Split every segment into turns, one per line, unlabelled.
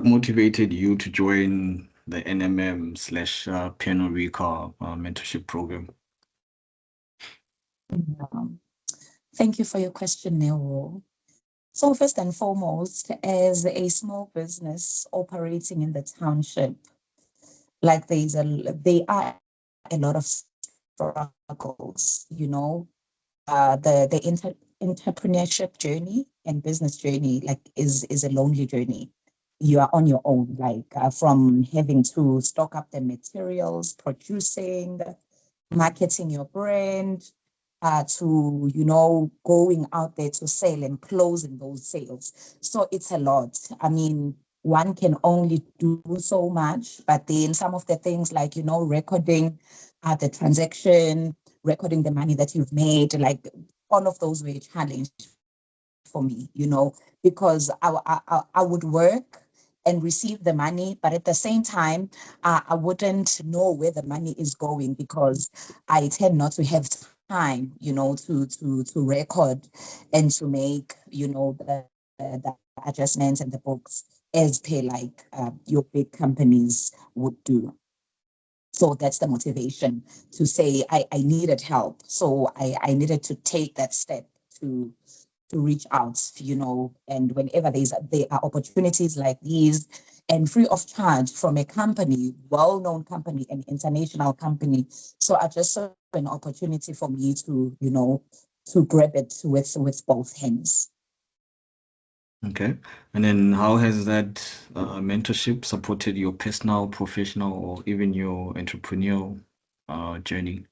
what motivated you to join the NMM slash Piano Recall mentorship program?
Thank you for your question, Nero. So first and foremost, as a small business operating in the township, like there are a lot of struggles, the entrepreneurship journey and business journey is a lonely journey. You are on your own, from having to stock up the materials, producing, marketing your brand, to going out there to sell and closing those sales. So it's a lot. I mean, one can only do so much, but then some of the things like recording the transaction, recording the money that you've made, like all of those were a challenge for me, because I would work and receive the money, but at the same time, I wouldn't know where the money is going because I tend not to have time, to record and to make, the adjustments and the books as per your big companies would do. So that's the motivation to say I needed help. So I needed to take that step to reach out, and whenever there are opportunities like these and free of charge from a company, well-known company, an international company. So I just saw an opportunity for me to, to grab it with both hands.
Okay. And then how has that mentorship supported your personal, professional, or even your entrepreneurial journey?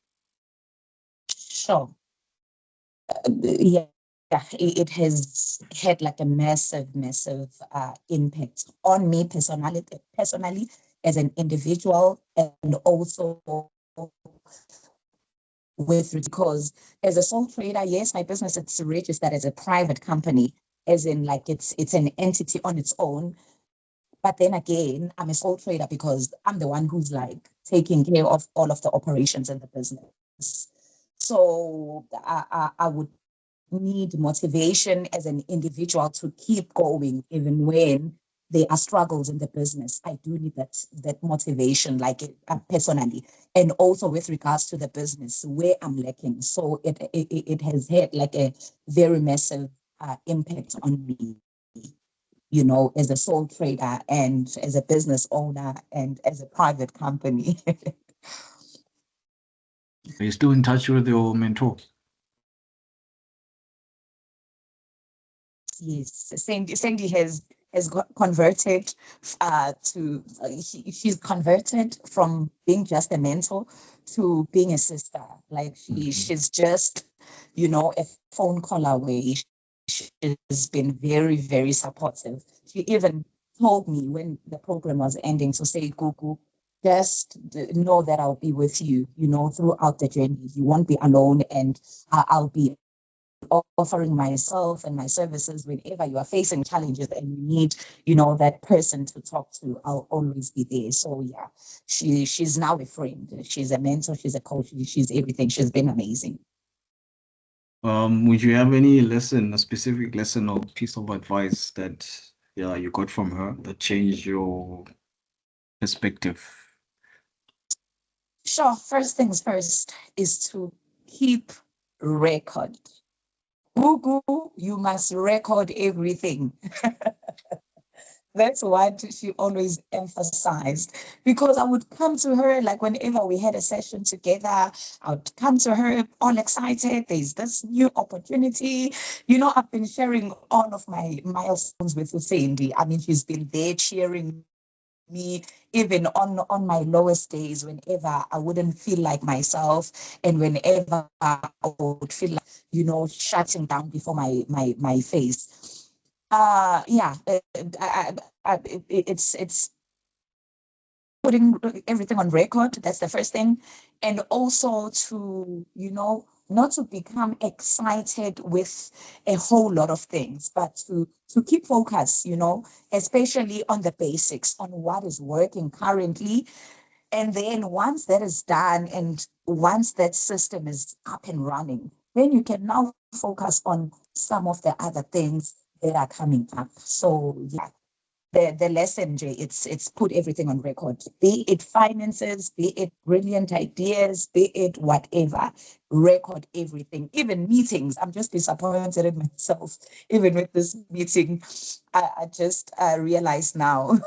Sure. Yeah, it has had like a massive impact on me personally as an individual, and also because as a sole trader, yes, my business is registered as a private company, as in like it's an entity on its own. But then again, I'm a sole trader because I'm the one who's like taking care of all of the operations in the business. So I would need motivation as an individual to keep going, even when there are struggles in the business. I do need that motivation, personally, and also with regards to the business where I'm lacking. So it has had like a very massive impact on me, as a sole trader and as a business owner and as a private company.
Are you still in touch with your mentor?
Yes, Sandy has got converted she's converted from being just a mentor to being a sister. Like she's just, a phone call away. She's been very, very supportive. She even told me when the program was ending to say, Gugu, just know that I'll be with you, throughout the journey. You won't be alone, and I'll be offering myself and my services whenever you are facing challenges and you need, that person to talk to. I'll always be there. So yeah, she's now a friend. She's a mentor. She's a coach. She's everything. She's been amazing.
Would you have any lesson, a specific lesson or piece of advice that you got from her that changed your perspective?
Sure. First things first is to keep record. Google, you must record everything. That's what she always emphasized, because I would come to her like whenever we had a session together, I would come to her all excited. There's this new opportunity. I've been sharing all of my milestones with Sandy. I mean, she's been there cheering me even on my lowest days, whenever I wouldn't feel like myself, and whenever I would feel like, shutting down before my face. Yeah, it's putting everything on record. That's the first thing. And also to, not to become excited with a whole lot of things, but to keep focus, especially on the basics, on what is working currently. And then once that is done, and once that system is up and running, then you can now focus on some of the other things that are coming up. So yeah, the lesson, Jay, it's put everything on record. Be it finances, be it brilliant ideas, be it whatever. Record everything, even meetings. I'm just disappointed in myself. Even with this meeting, I just realized now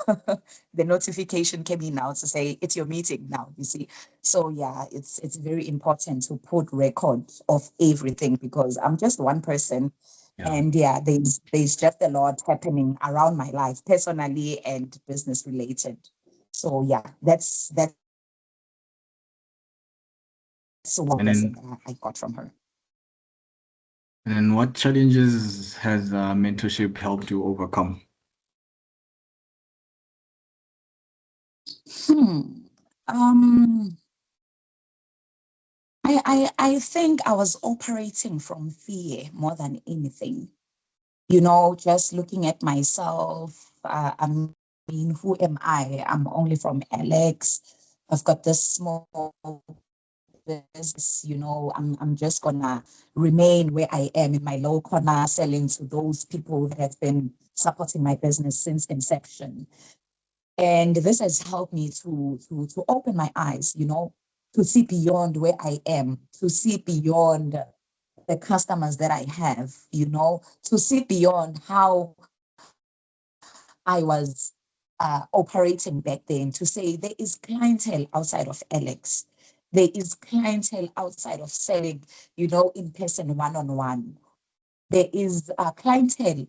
the notification came in now to say it's your meeting now. You see, so yeah, it's very important to put record of everything because I'm just one person.
Yeah.
And yeah, there's just a lot happening around my life, personally and business related. So yeah, that's one
And
lesson
then,
that I got from her.
and then what challenges has mentorship helped you overcome?
Hmm. Um, I think I was operating from fear more than anything. Just looking at myself. I mean, who am I? I'm only from Alex. I've got this small business, I'm just gonna remain where I am in my low corner, selling to those people that have been supporting my business since inception. And this has helped me to open my eyes, to see beyond where I am, to see beyond the customers that I have, to see beyond how I was operating back then, to say there is clientele outside of Alex. There is clientele outside of selling, in person, one-on-one. There is clientele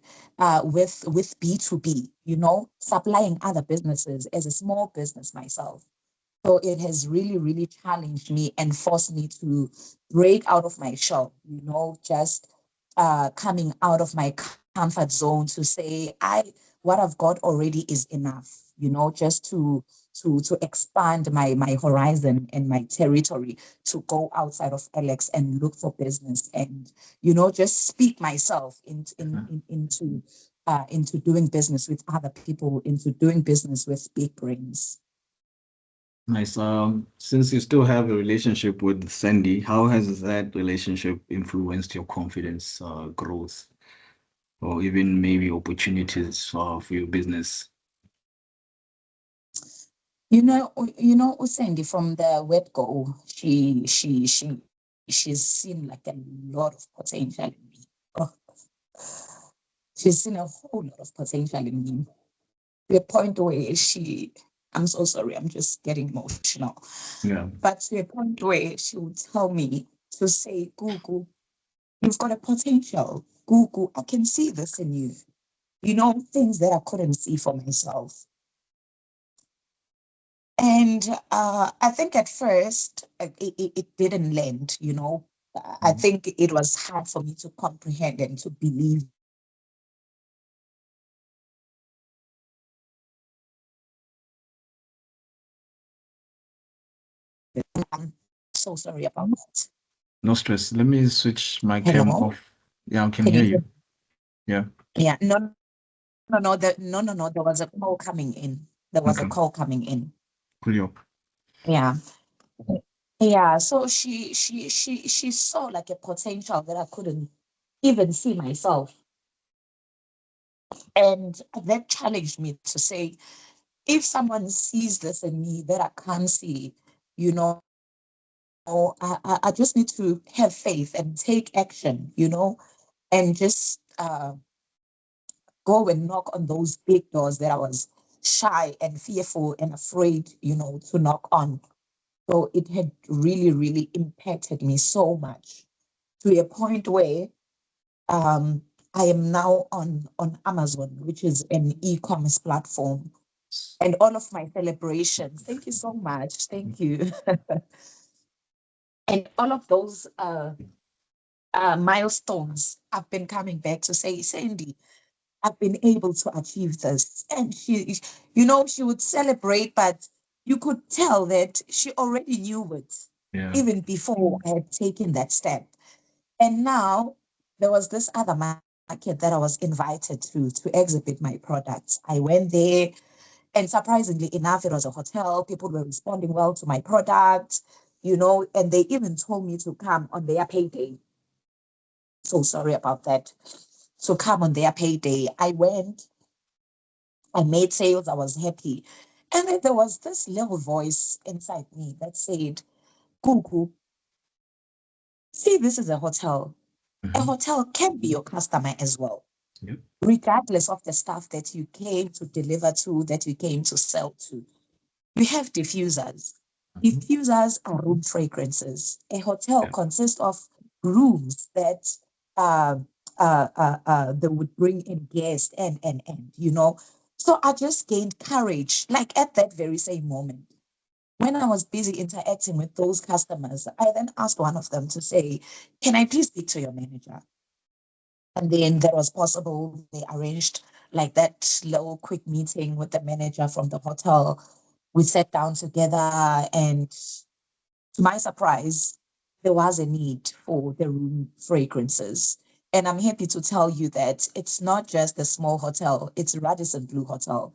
with B2B, supplying other businesses as a small business myself. So it has really, really challenged me and forced me to break out of my shell, just coming out of my comfort zone to say, what I've got already is enough, just to expand my horizon and my territory, to go outside of Alex and look for business and, just speak myself into doing business with other people, into doing business with big brains.
Nice. Since you still have a relationship with Sandy, how has that relationship influenced your confidence, growth, or even maybe opportunities for your business?
Usandy, from the word go, she's seen like a lot of potential in me. Oh, she's seen a whole lot of potential in me. To a point where I'm so sorry, I'm just getting emotional.
Yeah.
But to a point where she would tell me to say, Gugu, you've got a potential. Gugu, I can see this in you. Things that I couldn't see for myself. And I think at first it didn't land, I
Mhm.
think it was hard for me to comprehend and to believe. I'm so sorry about that.
No stress. Let me switch my cam
Hello?
off. Yeah, I can
Can
hear
you
you.
hear?
Yeah.
Yeah, no, there was a call coming in. There was a
Okay.
call coming in.
Cool.
Yeah. Yeah. So she saw like a potential that I couldn't even see myself. And that challenged me to say, if someone sees this in me that I can't see, you know, I just need to have faith and take action, and just go and knock on those big doors that I was shy and fearful and afraid, to knock on. So it had really, really impacted me so much, to a point where um, I am now on Amazon, which is an e-commerce platform. And all of my celebrations, thank you so much. Thank you. And all of those milestones, I've been coming back to say, Sandy, I've been able to achieve this. And she would celebrate, but you could tell that she already knew it
Yeah.
even before I had taken that step. And now there was this other market that I was invited to exhibit my products. I went there, and surprisingly enough, it was a hotel. People were responding well to my product, and they even told me to come on their payday. So sorry about that. So come on their payday. I went, I made sales, I was happy. And then there was this little voice inside me that said, Gugu, see, this is a hotel. A
Mhm.
hotel can be your customer as well,
Yep.
regardless of the stuff that you came to deliver to, that you came to sell to. We have diffusers.
Mhm.
Diffusers are room fragrances. A hotel
Yeah.
consists of rooms that uh, they would bring in guests and. So I just gained courage, like at that very same moment. When I was busy interacting with those customers, I then asked one of them to say, can I please speak to your manager? And then that was possible. They arranged like that little quick meeting with the manager from the hotel. We sat down together, and to my surprise, there was a need for the room fragrances. And I'm happy to tell you that it's not just a small hotel, it's Radisson Blue Hotel.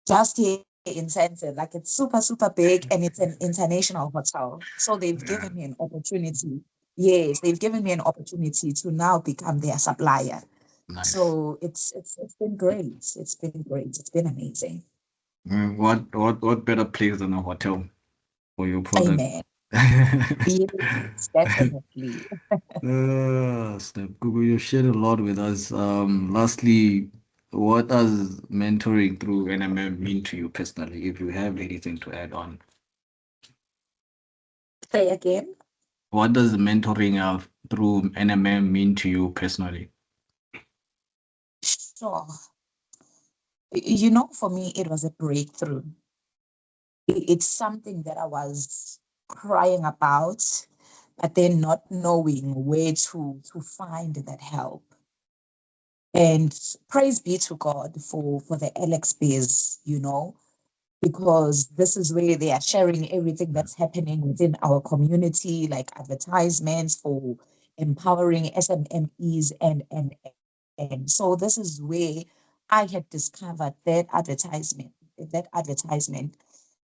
Just here in Sandton, like it's super, super big and it's an international hotel. So they've
Yeah.
given me an opportunity. Yes, they've given me an opportunity to now become their supplier.
Nice.
So it's been great. It's been great. It's been amazing.
What better place than a hotel for your product?
Amen. Yes, definitely.
Steph, Gugu, you shared a lot with us. Lastly, what does mentoring through NMM mean to you personally, if you have anything to add on?
Say again.
What does mentoring through NMM mean to you personally?
Sure. For me, it was a breakthrough. It's something that I was crying about, but then not knowing where to find that help. And praise be to God for the Alex Biz, because this is where they are sharing everything that's happening within our community, like advertisements for empowering SMMEs and so this is where I had discovered that advertisement,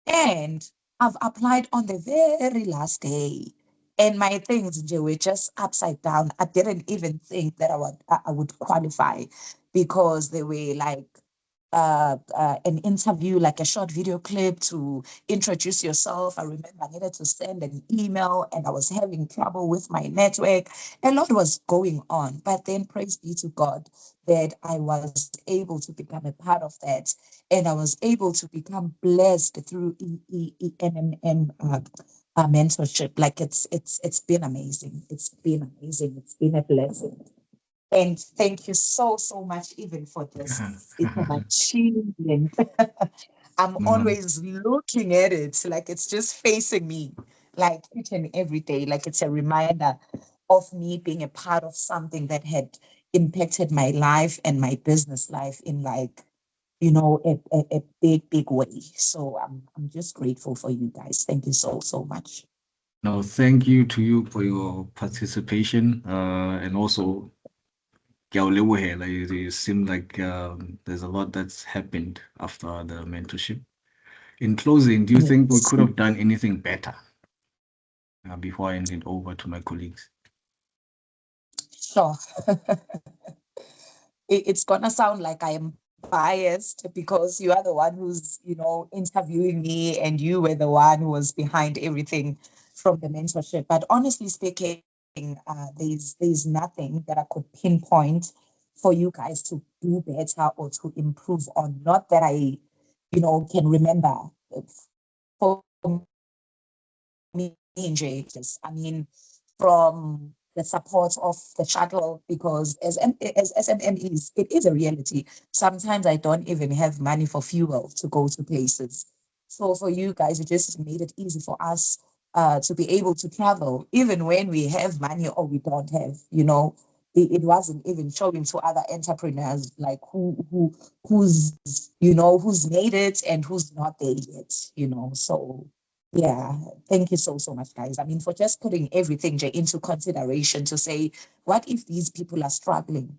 and I've applied on the very last day. And my things were just upside down. I didn't even think that I would qualify because they were like an interview, like a short video clip to introduce yourself. I remember I needed to send an email and I was having trouble with my network. A lot was going on. But then, praise be to God that I was able to become a part of that. And I was able to become blessed through NMM mentorship. Like it's been amazing. It's been amazing. It's been a blessing. And thank you so, so much, even for this. It's an achievement. I'm
No,
always looking at it, like it's just facing me, like each and every day. Like it's a reminder of me being a part of something that had impacted my life and my business life in a big, big way. So I'm just grateful for you guys. Thank you so, so much.
no, thank you to you for your participation. And also, ke a o lebohela. You seem like there's a lot that's happened after the mentorship. In closing, do you think we
Yes.
could have done anything better before I hand it over to my colleagues?
Sure. It's gonna sound like I am biased because you are the one who's, interviewing me and you were the one who was behind everything from the mentorship. But honestly speaking, there's nothing that I could pinpoint for you guys to do better or to improve on. Not that I, can remember. For me, Jay, just I mean, from the support of the shuttle, because as SMMEs, it is a reality. Sometimes I don't even have money for fuel to go to places. So for you guys, it just made it easy for us to be able to travel, even when we have money or we don't have. It wasn't even showing to other entrepreneurs like who's made it and who's not there yet. So yeah, thank you so, so much, guys. I mean, for just putting everything into consideration to say, what if these people are struggling,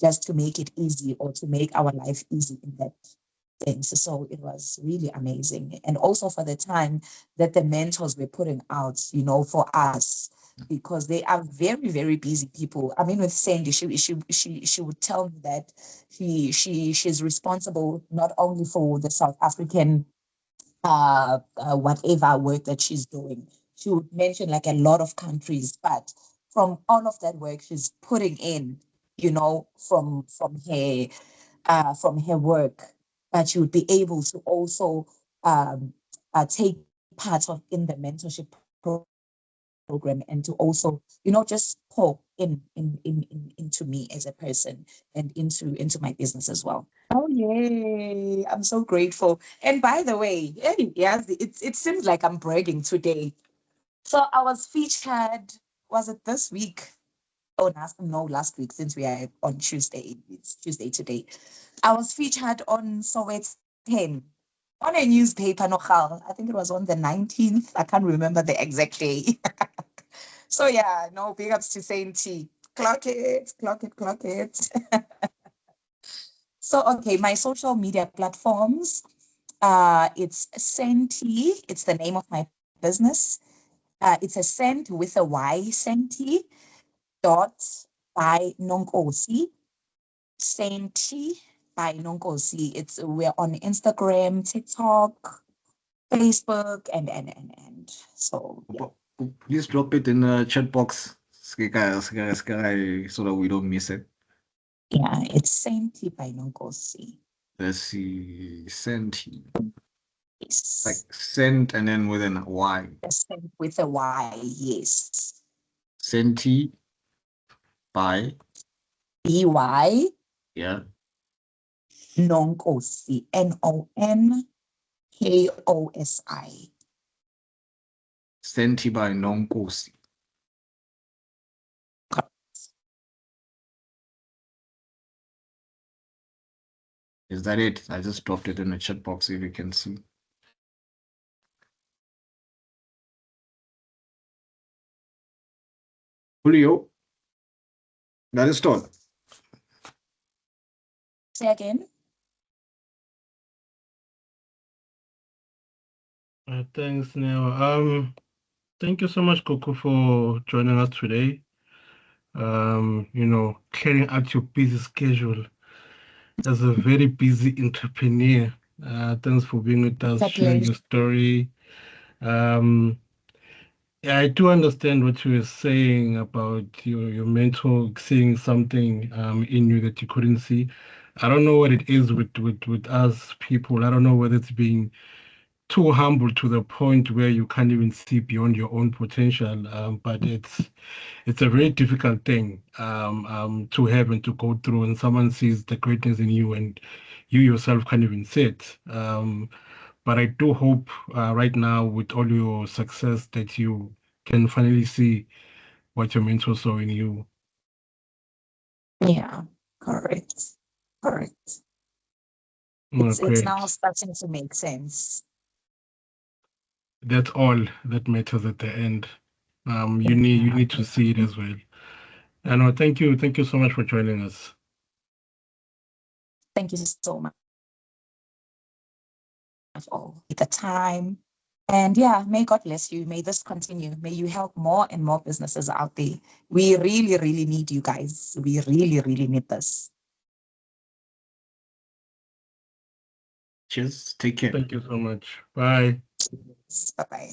just to make it easy or to make our life easy in that things. So it was really amazing. And also for the time that the mentors were putting out, for us. because they are very, very busy people. I mean, with Sandy, she would tell me that she's responsible not only for the South African whatever work that she's doing. She would mention like a lot of countries, but from all of that work she's putting in, from her work, that she would be able to also um, take part of in the mentorship program, and to also, just pour into me as a person, and into my business as well. Oh yay! I'm so grateful. And by the way, hey, yes, it seems like I'm bragging today. So I was featured. Was it this week? Oh, no, last week, since we are on Tuesday. It's Tuesday today. I was featured on Sowetan on a newspaper, Nogal. I think it was on the 19th. I can't remember the exact day. So yeah, no, big ups to Saint T. Clock it, clock it, clock it. So okay, my social media platforms. It's Senti. It's the name of my business. It's a Sent with a Y, Senti dot by Nonkosi. Senti by Nonkosi. We're on Instagram, TikTok, Facebook, and so yeah.
Please drop it in the chat box so that we don't miss it.
Yeah, it's Senti by Nonkosi.
Let's see, Senti.
Yes.
Like sent and then with an Y.
Sent with a Y, yes.
Senti by,
BY
yeah,
Nonkosi. Nonkosi.
Senti by Nonkosi. Is that it? I just dropped it in the chat box if you can see. Julio, that is all.
Say again.
Thanks, Neo. Thank you so much, Coco, for joining us today. Clearing out your busy schedule as a very busy entrepreneur. Thanks for being with us, sharing your story. Um, yeah, I do understand what you were saying about your mentor seeing something in you that you couldn't see. I don't know what it is with us people. I don't know whether it's being too humble to the point where you can't even see beyond your own potential. But it's a very difficult thing to have and to go through. And someone sees the greatness in you, and you yourself can't even see it. But I do hope right now, with all your success, that you can finally see what your mentor saw in you.
Yeah, correct. Correct. It's now
Great.
starting to make sense.
That's all that matters at the end. You need to see it as well. And thank you so much for joining us.
Thank you so much all the time. And yeah, may God bless you. May this continue. May you help more and more businesses out there. We really, really need you guys. We really, really need this.
Cheers. Take care.
Thank you so much. Bye.
Bye bye.